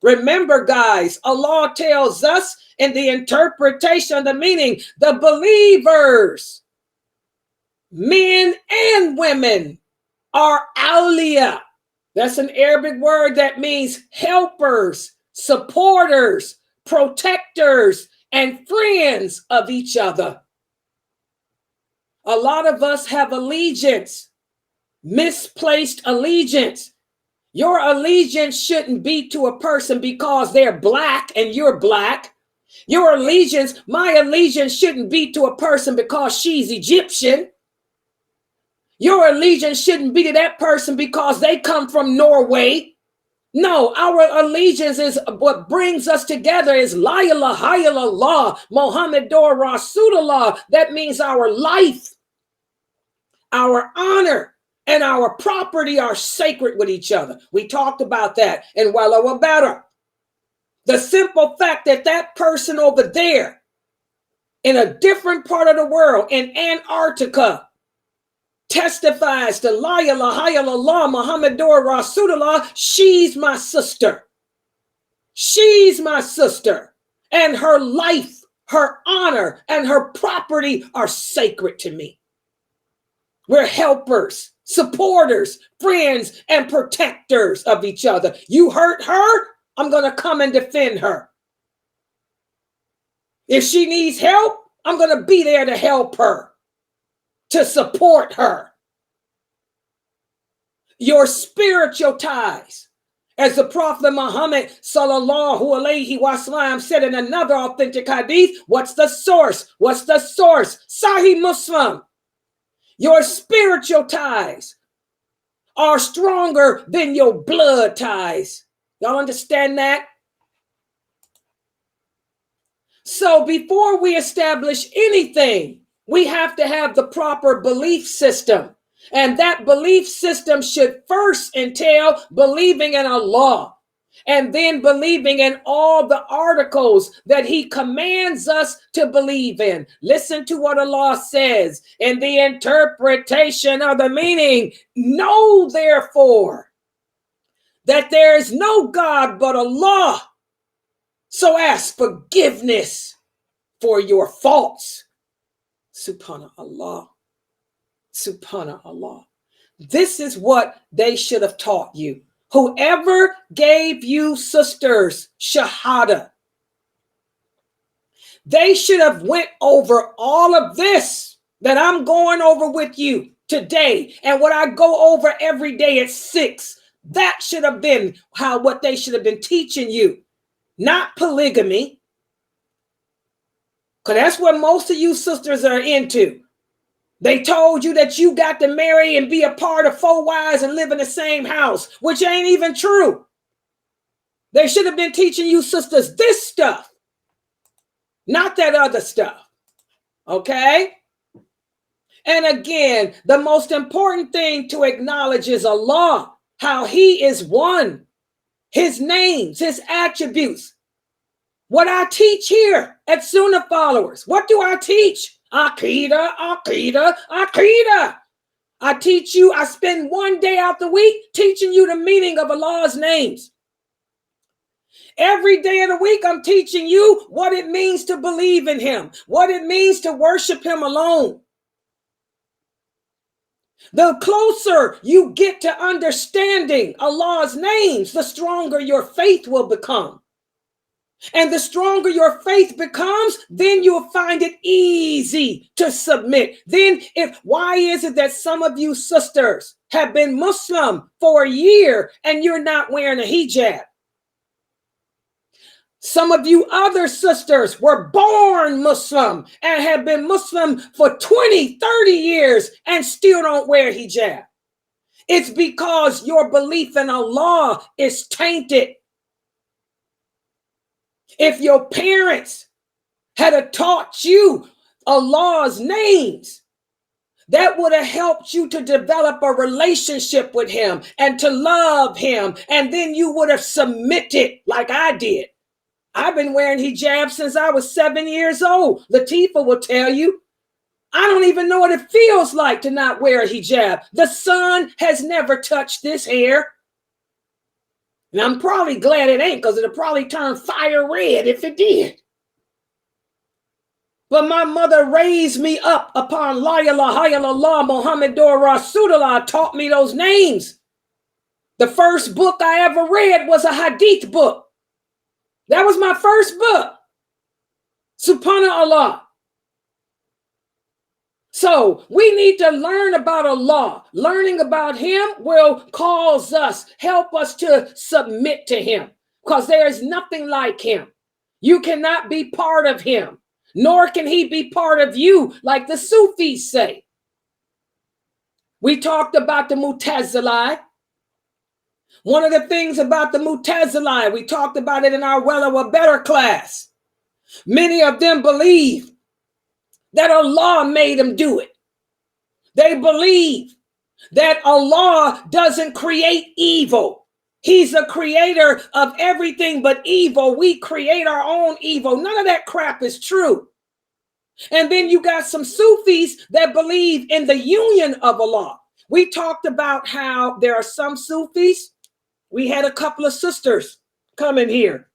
Remember, guys, Allah tells us in the interpretation of the meaning, the believers, men and women, are awliya. That's an Arabic word that means helpers, supporters, protectors, and friends of each other. A lot of us have allegiance, misplaced allegiance. Your allegiance shouldn't be to a person because they're black and you're black. Your allegiance, my allegiance shouldn't be to a person because she's Egyptian. Your allegiance shouldn't be to that person because they come from Norway. No, our allegiance is what brings us together is La ilaha illallah, Muhammadur Rasulullah. That means our life, our honor, and our property are sacred with each other. We talked about that in Wala Wal Bara. The simple fact that that person over there in a different part of the world, in Antarctica, testifies to La ilaha illallah Muhammadur Rasulullah, she's my sister. She's my sister. And her life, her honor, and her property are sacred to me. We're helpers, supporters, friends, and protectors of each other. You hurt her, I'm going to come and defend her. If she needs help, I'm going to be there to help her, to support her. Your spiritual ties, as the Prophet Muhammad sallallahu alaihi wasallam said in another authentic hadith, what's the source? What's the source? Sahih Muslim. Your spiritual ties are stronger than your blood ties. Y'all understand that? So before we establish anything, we have to have the proper belief system. And that belief system should first entail believing in Allah, and then believing in all the articles that he commands us to believe in. Listen to what Allah says in the interpretation of the meaning. Know, therefore, that there is no God but Allah. So ask forgiveness for your faults. Subhanallah. Subhanallah. This is what they should have taught you. Whoever gave you sisters shahada, they should have went over all of this that I'm going over with you today, and what I go over every day at 6. That should have been what they should have been teaching you, not polygamy, because that's what most of you sisters are into. They told you that you got to marry and be a part of 4 wives and live in the same house, which ain't even true. They should have been teaching you sisters this stuff, not that other stuff. Okay? And again, the most important thing to acknowledge is Allah, how he is one, his names, his attributes. What I teach here at Sunnah Followers, what do I teach? Aqidah, Aqidah, Aqidah. I teach you, I spend 1 day out the week teaching you the meaning of Allah's names. Every day of the week, I'm teaching you what it means to believe in him, what it means to worship him alone. The closer you get to understanding Allah's names, the stronger your faith will become. And the stronger your faith becomes, then you'll find it easy to submit. Then why is it that some of you sisters have been Muslim for a year and you're not wearing a hijab? Some of you other sisters were born Muslim and have been Muslim for 20, 30 years and still don't wear hijab. It's because your belief in Allah is tainted. If your parents had taught you Allah's names, that would have helped you to develop a relationship with him and to love him. And then you would have submitted like I did. I've been wearing hijab since I was 7 years old. Latifah will tell you. I don't even know what it feels like to not wear a hijab. The sun has never touched this hair. And I'm probably glad it ain't, because it'll probably turn fire red if it did. But my mother raised me up upon La ilaha illallah Muhammadur Rasulullah, taught me those names. The first book I ever read was a hadith book. That was my first book. Subhanallah. So we need to learn about Allah. Learning about him will help us to submit to him, because there is nothing like him. You cannot be part of him, nor can he be part of you, like the Sufis say. We talked about the Mu'tazilah. One of the things about the Mu'tazilah, we talked about it in our Wala Wal Bara class. Many of them believe that Allah made them do it. They believe that Allah doesn't create evil. He's the creator of everything but evil. We create our own evil. None of that crap is true. And then you got some Sufis that believe in the union of Allah. We talked about how there are some Sufis. We had a couple of sisters come in here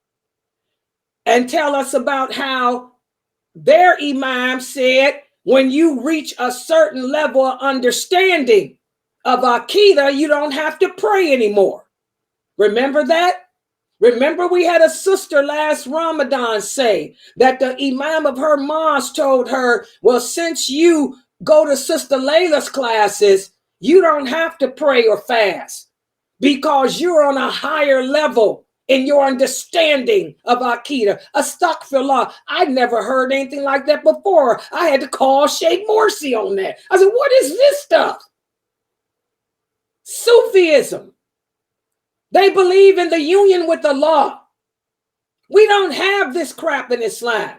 and tell us about how their imam said, when you reach a certain level of understanding of Aqidah, you don't have to pray anymore. Remember that? Remember, we had a sister last Ramadan say that the imam of her mosque told her, well, since you go to Sister Layla's classes, you don't have to pray or fast because you're on a higher level in your understanding of Aqidah. Astaghfirullah. I'd never heard anything like that before. I had to call Sheikh Morsi on that. I said, what is this stuff? Sufism. They believe in the union with Allah. We don't have this crap in Islam.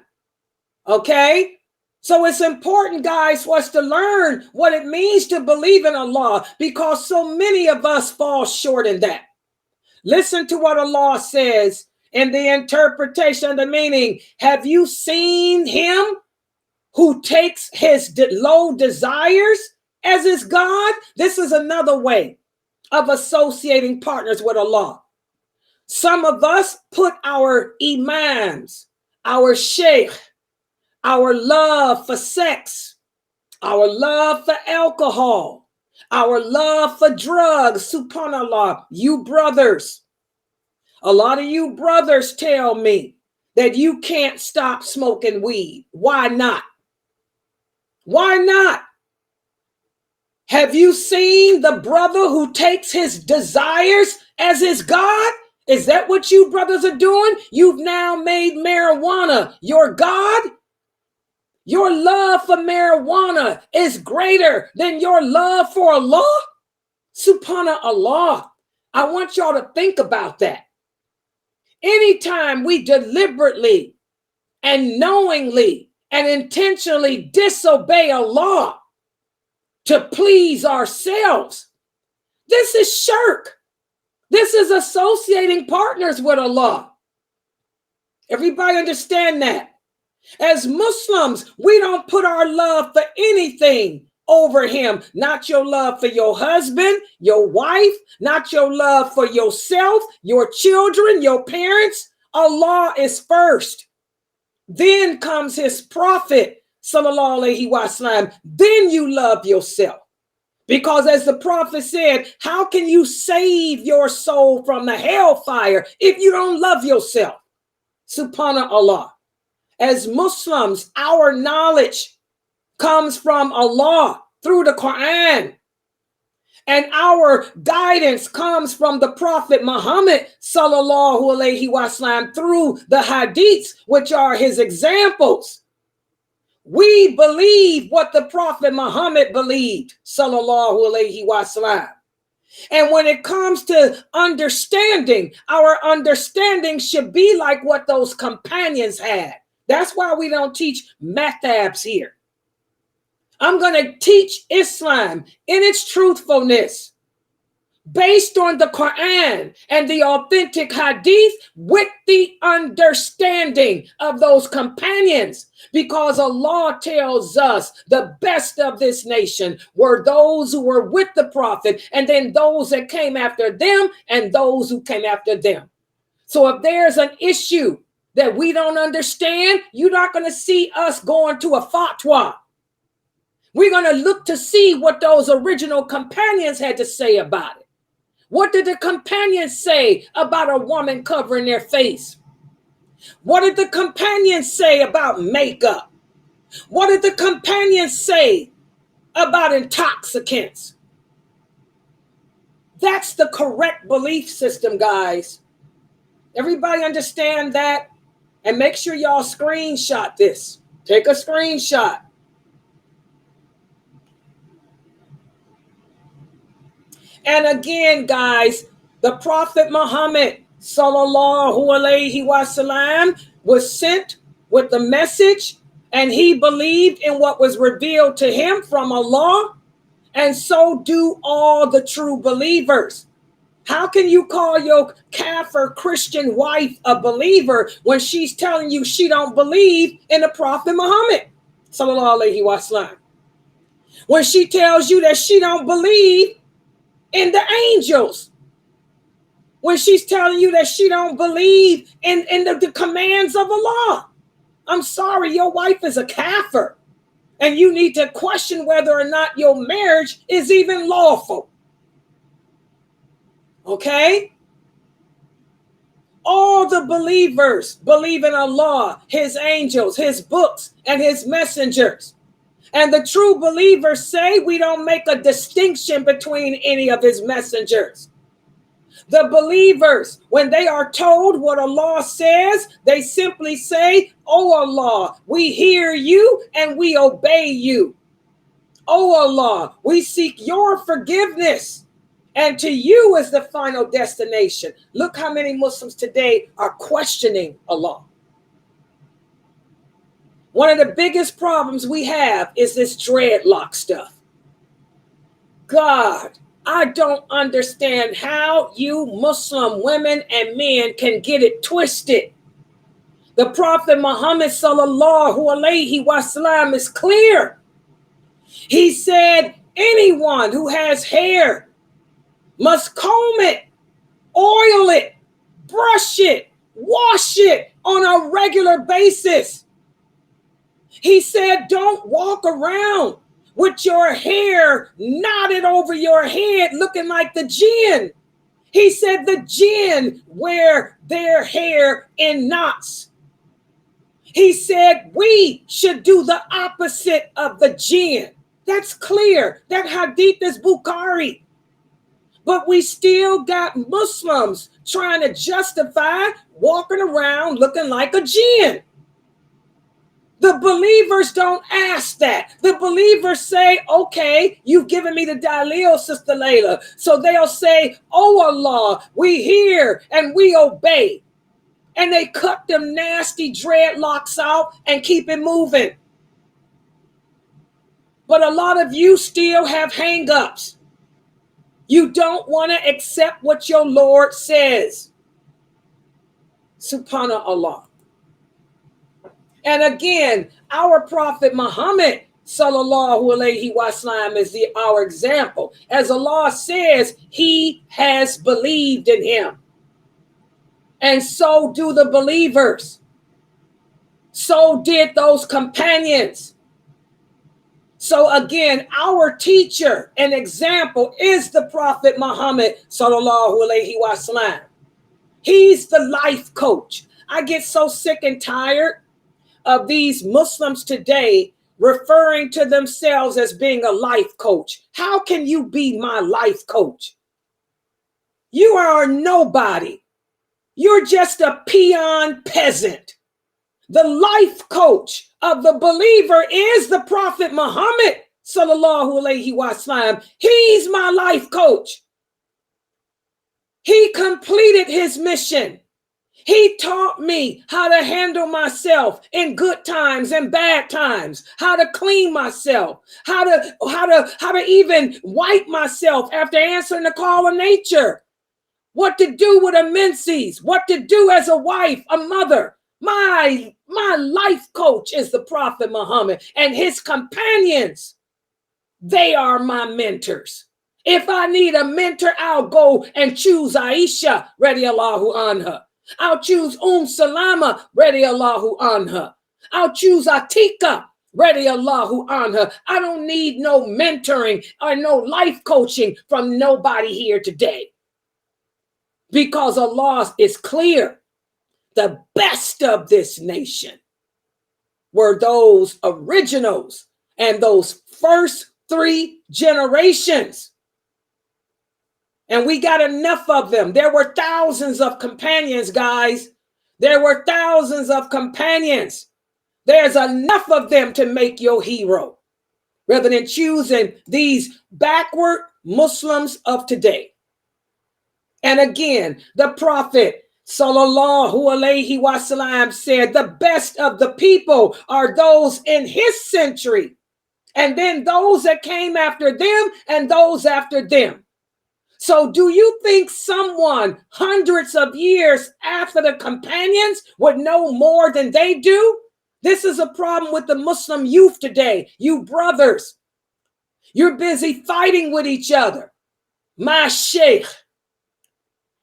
Okay? So it's important, guys, for us to learn what it means to believe in Allah, because so many of us fall short in that. Listen to what Allah says in the interpretation of the meaning. Have you seen him who takes his low desires as his God? This is another way of associating partners with Allah. Some of us put our imams, our sheikh, our love for sex, our love for alcohol, our love for drugs, subhanAllah, you brothers. A lot of you brothers tell me that you can't stop smoking weed. Why not? Why not? Have you seen the brother who takes his desires as his God? Is that what you brothers are doing? You've now made marijuana your God? Your love for marijuana is greater than your love for Allah? SubhanAllah. I want y'all to think about that. Anytime we deliberately and knowingly and intentionally disobey Allah to please ourselves, this is shirk. This is associating partners with Allah. Everybody understand that? As Muslims, we don't put our love for anything over him. Not your love for your husband, your wife, not your love for yourself, your children, your parents. Allah is first. Then comes his prophet, sallallahu alaihi wasallam. Then you love yourself. Because as the prophet said, how can you save your soul from the hellfire if you don't love yourself? SubhanAllah. As Muslims, our knowledge comes from Allah through the Quran. And our guidance comes from the Prophet Muhammad sallallahu alaihi wasallam through the hadiths, which are his examples. We believe what the Prophet Muhammad believed, sallallahu alaihi wasallam. And when it comes to understanding, our understanding should be like what those companions had. That's why we don't teach madhabs here. I'm going to teach Islam in its truthfulness, based on the Quran and the authentic hadith, with the understanding of those companions, because Allah tells us the best of this nation were those who were with the Prophet, and then those that came after them and those who came after them. So if there's an issue that we don't understand, you're not going to see us going to a fatwa. We're going to look to see what those original companions had to say about it. What did the companions say about a woman covering their face? What did the companions say about makeup? What did the companions say about intoxicants? That's the correct belief system, guys. Everybody understand that? And make sure y'all screenshot this. Take a screenshot. And again, guys, the Prophet Muhammad sallallahu alaihi wasallam was sent with the message, and he believed in what was revealed to him from Allah, and so do all the true believers. How can you call your kafir Christian wife a believer when she's telling you she don't believe in the Prophet Muhammad sallallahu alaihi wasallam? When she tells you that she don't believe in the angels? When she's telling you that she don't believe in the commands of Allah? I'm sorry, your wife is a kafir, and you need to question whether or not your marriage is even lawful. Okay? All the believers believe in Allah, his angels, his books, and his messengers. And the true believers say we don't make a distinction between any of his messengers. The believers, when they are told what Allah says, they simply say, "Oh Allah, we hear you and we obey you. Oh Allah, we seek your forgiveness, and to you is the final destination." Look how many Muslims today are questioning Allah. One of the biggest problems we have is this dreadlock stuff. God, I don't understand how you Muslim women and men can get it twisted. The Prophet Muhammad sallallahu alaihi wasallam is clear. He said anyone who has hair must comb it, oil it, brush it, wash it on a regular basis. He said, don't walk around with your hair knotted over your head looking like the jinn. He said the jinn wear their hair in knots. He said we should do the opposite of the jinn. That's clear. That hadith is Bukhari. But we still got Muslims trying to justify walking around looking like a jinn. The believers don't ask that. The believers say, okay, you've given me the dalil, Sister Layla. So they'll say, oh Allah, we hear and we obey. And they cut them nasty dreadlocks out and keep it moving. But a lot of you still have hang-ups. You don't want to accept what your Lord says. Subhanallah. And again, our Prophet Muhammad sallallahu alaihi wasallam is our example. As Allah says, he has believed in him. And so do the believers. So did those companions. So again, our teacher and example is the Prophet Muhammad sallallahu alaihi wasallam. He's the life coach. I get so sick and tired of these Muslims today referring to themselves as being a life coach. How can you be my life coach? You are nobody. You're just a peon peasant. The life coach of the believer is the Prophet Muhammad sallallahu alaihi wasallam. He's my life coach. He completed his mission. He taught me how to handle myself in good times and bad times, how to clean myself, how to even wipe myself after answering the call of nature, what to do with a menses, what to do as a wife, a mother. My life coach is the Prophet Muhammad, and his companions, they are my mentors. If I need a mentor, I'll go and choose Aisha radiallahu anha. I'll choose Salama radiallahu anha. I'll choose Atika radiallahu anha. I don't need no mentoring or no life coaching from nobody here today. Because Allah is clear. The best of this nation were those originals and those first 3 generations. And we got enough of them. There were thousands of companions, guys. There were thousands of companions. There's enough of them to make your hero, rather than choosing these backward Muslims of today. And again, the Prophet sallallahu alaihi wasallam said, the best of the people are those in his century, and then those that came after them and those after them. So do you think someone hundreds of years after the companions would know more than they do? This is a problem with the Muslim youth today. You brothers, you're busy fighting with each other. My sheikh,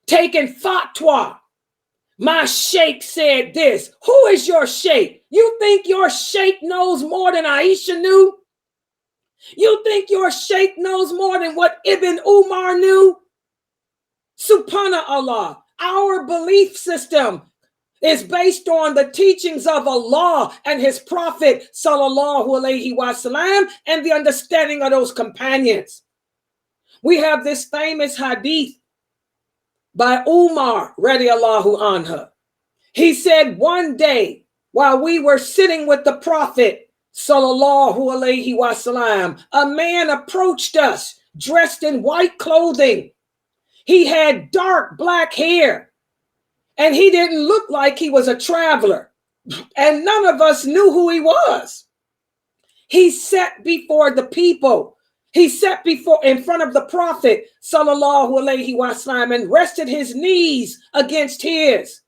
taking fatwa. My sheikh said this. Who is your sheikh? You think your sheikh knows more than Aisha knew? You think your sheikh knows more than what Ibn Umar knew? Subhanallah, our belief system is based on the teachings of Allah and his Prophet sallallahu alaihi wasallam and the understanding of those companions. We have this famous hadith by Umar radiallahu anha. He said one day while we were sitting with the Prophet sallallahu alaihi wasallam, a man approached us dressed in white clothing. He had dark black hair, and he didn't look like he was a traveler. And none of us knew who he was. He sat before the people. He sat in front of the Prophet, sallallahu alaihi wasallam, and rested his knees against his.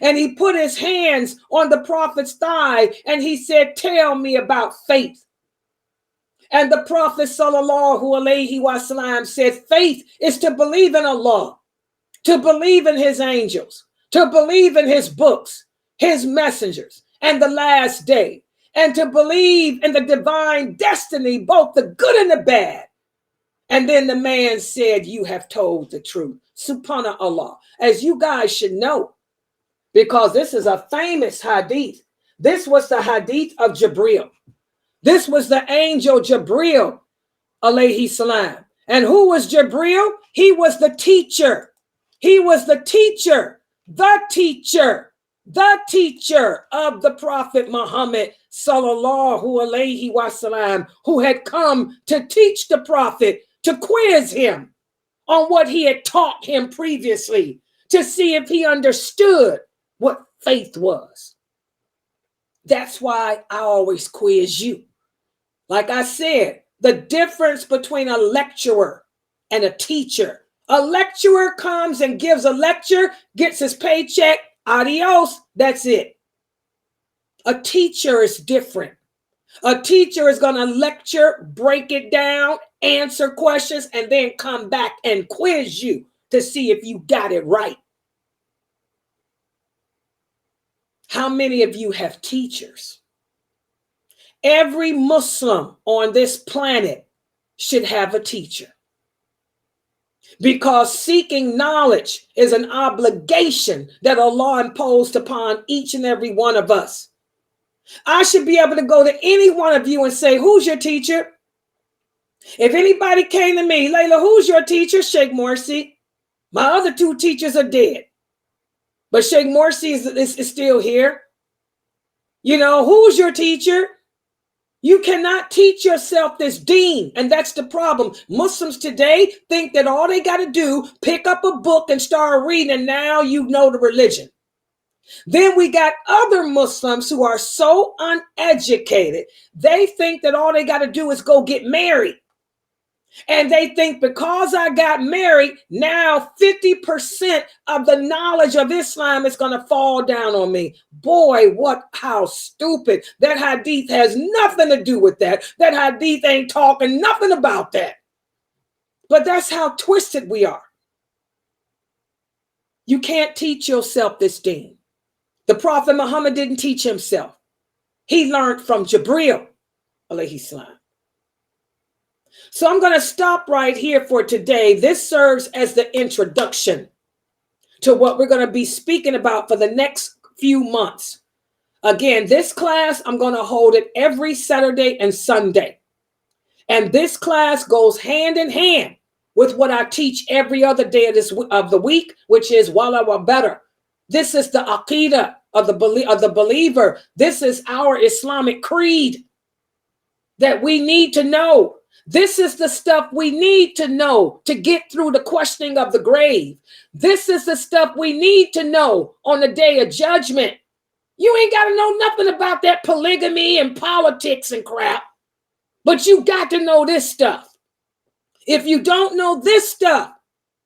And he put his hands on the Prophet's thigh and he said, tell me about faith. And the Prophet sallallahu alaihi wasallam said, faith is to believe in Allah, to believe in his angels, to believe in his books, his messengers, and the last day, and to believe in the divine destiny, both the good and the bad. And then the man said, you have told the truth. Subhanallah. As you guys should know, because this is a famous hadith. This was the hadith of Jibril. This was the angel Jibril, alayhi salam. And who was Jibril? He was the teacher. He was the teacher of the Prophet Muhammad, sallallahu alayhi wasallam, who had come to teach the Prophet, to quiz him on what he had taught him previously, to see if he understood what faith was. That's why I always quiz you. Like I said, the difference between a lecturer and a teacher. A lecturer comes and gives a lecture, gets his paycheck, adios, that's it. A teacher is different. A teacher is going to lecture, break it down, answer questions, and then come back and quiz you to see if you got it right. How many of you have teachers? Every Muslim on this planet should have a teacher, because seeking knowledge is an obligation that Allah imposed upon each and every one of us. I should be able to go to any one of you and say, who's your teacher? If anybody came to me, Layla, who's your teacher? Sheikh Morsi. My other two teachers are dead, but Sheikh Morsi is still here. You know, who's your teacher? You cannot teach yourself this deen, and that's the problem. Muslims today think that all they got to do, pick up a book and start reading, and now you know the religion. Then we got other Muslims who are so uneducated, they think that all they got to do is go get married. And they think because I got married, now 50% of the knowledge of Islam is going to fall down on me. Boy, how stupid. That hadith has nothing to do with that. That hadith ain't talking nothing about that. But that's how twisted we are. You can't teach yourself this deen. The Prophet Muhammad didn't teach himself. He learned from Jibril, alayhi salam. So I'm going to stop right here for today. This serves as the introduction to what we're going to be speaking about for the next few months. Again, this class, I'm going to hold it every Saturday and Sunday. And this class goes hand in hand with what I teach every other day of the week, which is Wala Wal Bara. This is the aqidah of the believer. This is our Islamic creed that we need to know. This is the stuff we need to know to get through the questioning of the grave. This is the stuff we need to know on the day of judgment. You ain't got to know nothing about that polygamy and politics and crap, but you got to know this stuff. If you don't know this stuff,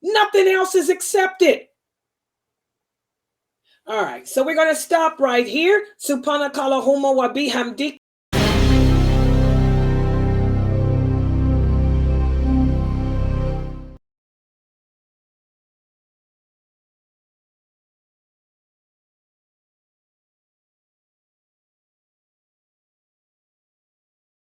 nothing else is accepted. All right, so we're going to stop right here. Subhanakallahumma wa bihamdik.